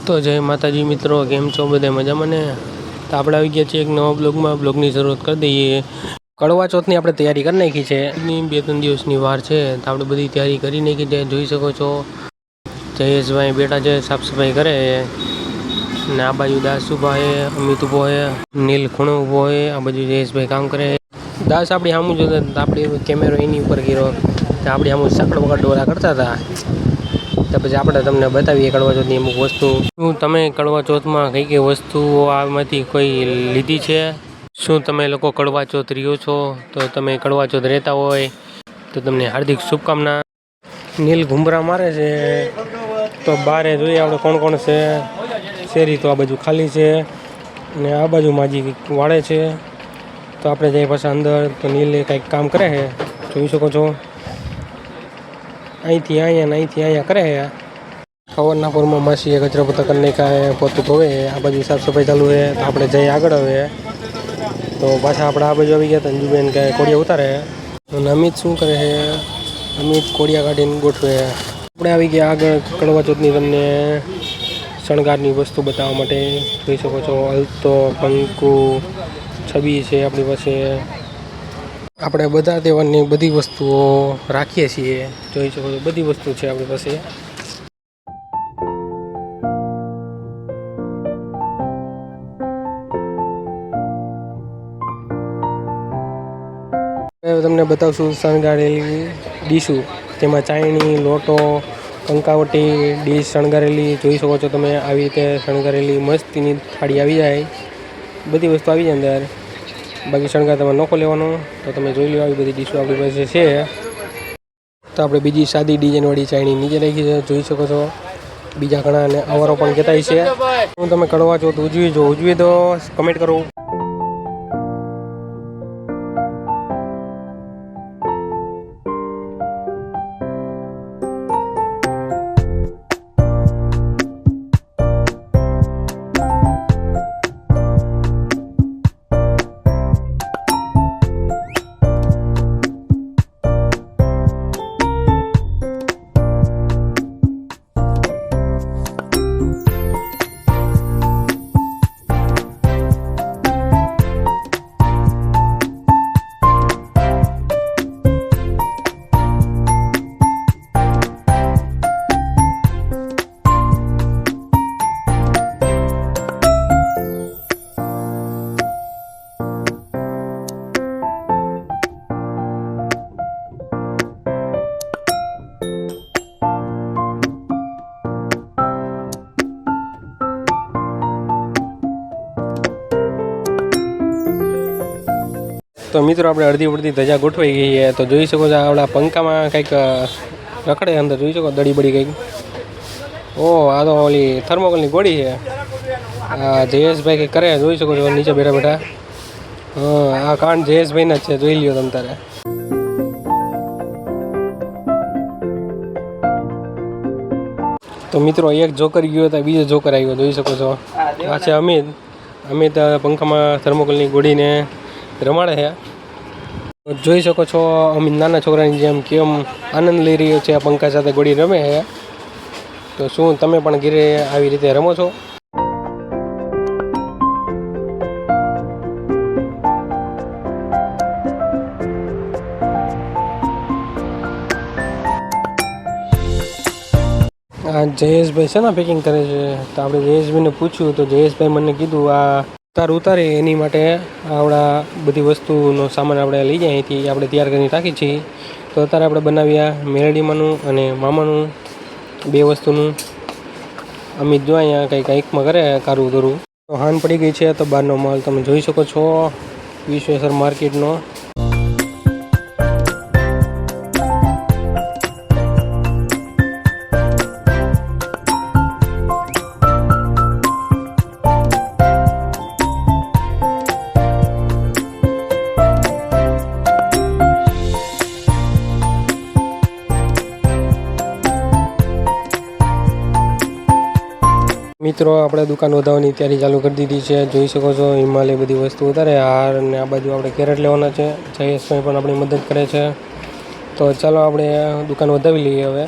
તો જય માતાજી મિત્રો, કેમ છો બધા મજામાં ને? તો આપણે આવી ગયા છીએ એક નવા બ્લોગમાં. બ્લોગની શરૂઆત કરી દઈએ. કડવા ચોથની આપણે તૈયારી કરી નાખી છે. 2-3 દિવસની વાર છે તો આપણે બધી તૈયારી કરી નાખી છે. જોઈ શકો છો જયેશભાઈ બેઠા છે, સાફ સફાઈ કરે ને આ બાજુ દાસ ઊભા છે, અમિત ઊભો છે, નીલ ખૂણો ઊભો છે, આ બાજુ જયેશભાઈ કામ કરે. દાસ આપણી સામું જોતા આપણે કેમેરો એની ઉપર કર્યો, આપણી સામું સાંકળ વગર ડોરા કરતા હતા. તો પછી આપણે તમને બતાવીએ કડવા ચોથની અમુક વસ્તુ. શું તમે કડવા ચોથમાં કઈ કઈ વસ્તુઓ આમાંથી કોઈ લીધી છે? શું તમે લોકો કડવા ચોથ રહ્યો છો? તો તમે કડવા ચોથ રહેતા હોય તો તમને હાર્દિક શુભકામના. નીલ ઘુંબરા મારે છે તો બારે જોઈએ આપણે કોણ કોણ છે. શેરી તો આ બાજુ ખાલી છે અને આ બાજુ માજી વાળે છે. તો આપણે જઈએ પાછા અંદર. તો નીલે કંઈક કામ કરે છે, જોઈ શકો છો. અહીંથી અહીંયા ને અહીંથી અહીંયા કરે છે. સવારના પોરમાં માસીએ કચરા પોતા કરી નાખ્યા, પોતું ધોવે. આ બાજુ સાફ સફાઈ ચાલુ છે. તો આપણે જઈએ આગળ હવે. તો પાછા આપણે આ બાજુ આવી ગયા. અંજુબેન કે કોડિયા ઉતારે અને અમિત શું કરે છે? અમિત કોડિયા કાઢીને ગોઠવે. આપણે આવી ગયા આગળ કડવા ચોથની તમને શણગારની વસ્તુ બતાવવા માટે. જોઈ શકો છો અલતો, કંકુ, છબી છે આપણી પાસે. આપણે બધા તહેવારની બધી વસ્તુઓ રાખીએ છીએ. જોઈ શકો છો બધી વસ્તુ છે આપણી પાસે. તમને બતાવશું શણગારેલી ડીશું, તેમાં ચાયણી, લોટો, કંકાવટી ડીશ શણગારેલી. જોઈ શકો છો તમે આવી રીતે શણગારેલી મસ્તીની થાળી આવી જાય. બધી વસ્તુ આવી જાય અંદર. બાકી શણગાર તમે નોખો લેવાનો. તો તમે જોઈ લો આવી બધી ડીશો આપણી પાસે છે. તો આપણે બીજી સાદી ડિઝાઇનવાળી ચાયણી નીચે રાખી છે, જોઈ શકો છો. બીજા ઘણા અને અવારો પણ કહેતા છે. હું તમે કડવા ચોથ ઉજવી દો, કમેન્ટ કરો. તો મિત્રો આપણે અડધી ધજા ગોઠવાઈ ગઈ છે. તો જોઈ શકો છો આપણા પંખામાં કંઈક રખડે અંદર. જોઈ શકો દડી બડી કંઈક. આ તો ઓલી થર્મોકોલની ગોળી છે. આ જયેશભાઈ કંઈક કરે, જોઈ શકો છો નીચે બેઠા બેઠા. આ કાંડ જયેશભાઈના જ છે, જોઈ લ્યો તમે તારે. તો મિત્રો એક જોકર ગયો તો બીજો જોકર આવ્યો, જોઈ શકો છો. આ છે અમિત. પંખામાં થર્મોકોલની ગોળીને રમાડે છે. જોઈ શકો છો અમિત નાના છોકરાની જેમ કેમ આનંદ લઈ રહ્યો છે. આ પંખા સાથે ગોળી રમે છે. તો શું તમે પણ ઘરે આવી રીતે રમો છો? આ જયેશભાઈ છે ને પેકિંગ કરે છે. તો આપણે જયેશભાઈને પૂછ્યું તો જયેશભાઈ મને કીધું આ ઉતારે એની માટે આવડા બધી વસ્તુનો સામાન આપણે લઈ જાય અહીંથી આપણે તૈયાર કરીને રાખી છીએ. તો અત્યારે આપણે બનાવ્યા મેરડીમાંનું અને મામાનું 2 વસ્તુનું. અમિત જો અહીંયા કંઈક કંઈકમાં કરે કારું ધરું. તો હાન પડી ગઈ છે. તો બહારનો માલ તમે જોઈ શકો છો વિશ્વેશ્વર માર્કેટનો. મિત્રો આપણે દુકાન વધારવાની તૈયારી ચાલુ કરી દીધી છે. જોઈ શકો છો હિમાલય બધી વસ્તુ ઉતારે. હાર અને આ બાજુ આપણે કેરેટ લેવાના છે. જયેશભાઈ પણ આપણી મદદ કરે છે. તો ચાલો આપણે દુકાન વધાવી લઈએ હવે.